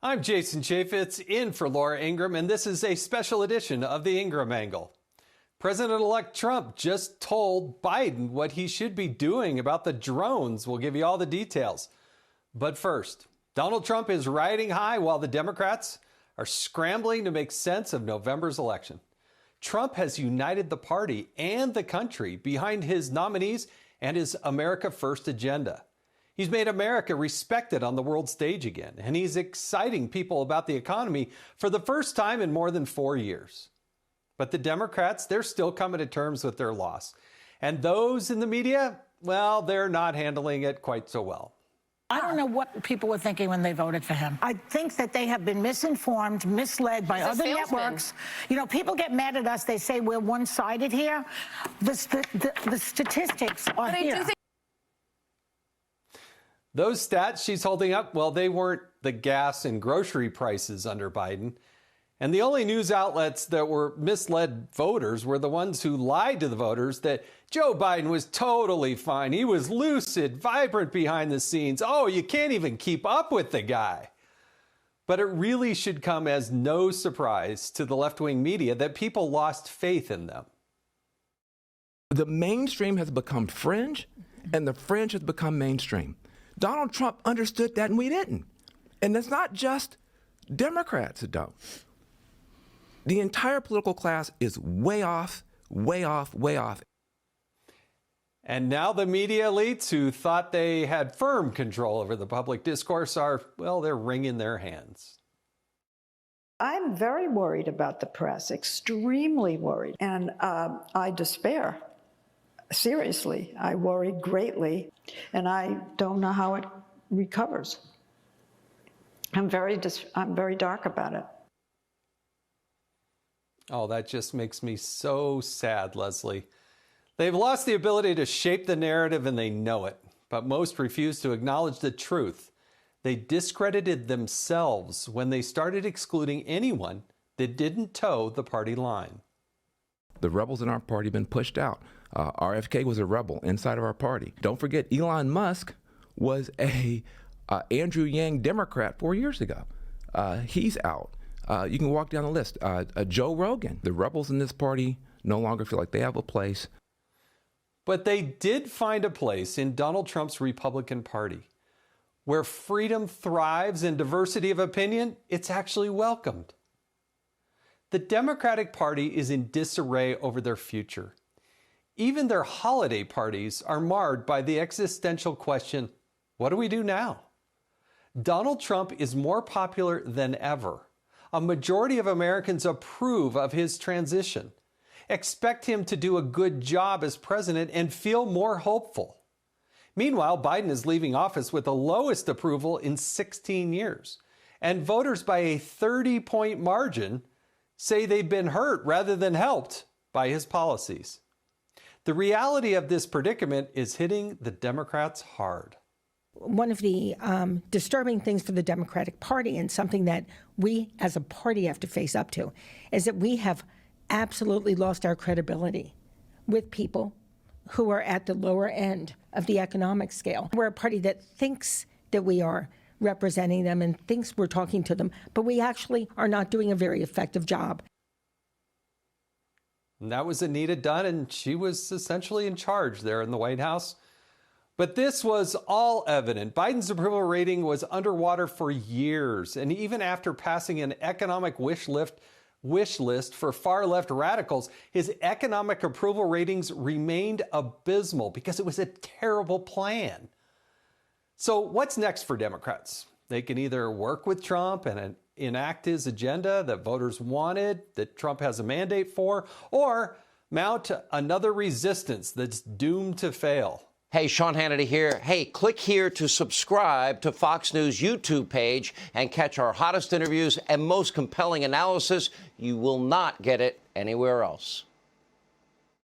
I'm Jason Chaffetz, in for Laura Ingraham, and this is a special edition of the Ingraham Angle. President-elect Trump just told Biden what he should be doing about the drones. We'll give you all the details. But first, Donald Trump is riding high while the Democrats are scrambling to make sense of November's election. Trump has united the party and the country behind his nominees and his America First agenda. He's made America respected on the world stage again, and he's exciting people about the economy for the first time in more than 4 years. But the Democrats, they're still coming to terms with their loss. And those in the media, well, they're not handling it quite so well. I don't know what people were thinking when they voted for him. I think that they have been misinformed, misled by other networks. You know, people get mad at us. They say we're one-sided here. The statistics are here. Those stats she's holding up, well, they weren't the gas and grocery prices under Biden. And the only news outlets that were misled voters were the ones who lied to the voters that Joe Biden was totally fine. He was lucid, vibrant behind the scenes. Oh, you can't even keep up with the guy. But it really should come as no surprise to the left-wing media that people lost faith in them. The mainstream has become fringe, and the fringe has become mainstream. Donald Trump understood that, and we didn't. And it's not just Democrats that don't. The entire political class is way off, way off, way off. And now the media elites who thought they had firm control over the public discourse are, well, they're wringing their hands. I'm very worried about the press, extremely worried. And I despair. Seriously, I worry greatly, and I don't know how it recovers. I'm very dark about it. Oh, that just makes me so sad, Leslie. They've lost the ability to shape the narrative, and they know it. But most refuse to acknowledge the truth. They discredited themselves when they started excluding anyone that didn't toe the party line. The rebels in our party have been pushed out. RFK was a rebel inside of our party. Don't forget, Elon Musk was a Andrew Yang Democrat 4 years ago. He's out. You can walk down the list. Joe Rogan. The rebels in this party no longer feel like they have a place. But they did find a place in Donald Trump's Republican Party. Where freedom thrives and diversity of opinion, it's actually welcomed. The Democratic Party is in disarray over their future. Even their holiday parties are marred by the existential question, what do we do now? Donald Trump is more popular than ever. A majority of Americans approve of his transition, expect him to do a good job as president, and feel more hopeful. Meanwhile, Biden is leaving office with the lowest approval in 16 years. And voters by a 30-point margin say they've been hurt rather than helped by his policies. The reality of this predicament is hitting the Democrats hard. One of the disturbing things for the Democratic Party, and something that we as a party have to face up to, is that we have absolutely lost our credibility with people who are at the lower end of the economic scale. We're a party that thinks that we are representing them and thinks we're talking to them, but we actually are not doing a very effective job. And that was Anita Dunn, and she was essentially in charge there in the White House. But this was all evident. Biden's approval rating was underwater for years, and even after passing an economic wish list for far-left radicals, his economic approval ratings remained abysmal because it was a terrible plan. So what's next for Democrats? They can either work with Trump and enact his agenda that voters wanted, that Trump has a mandate for, or mount another resistance that's doomed to fail. Hey, Sean Hannity here. Hey, click here to subscribe to Fox News YouTube page and catch our hottest interviews and most compelling analysis. You will not get it anywhere else.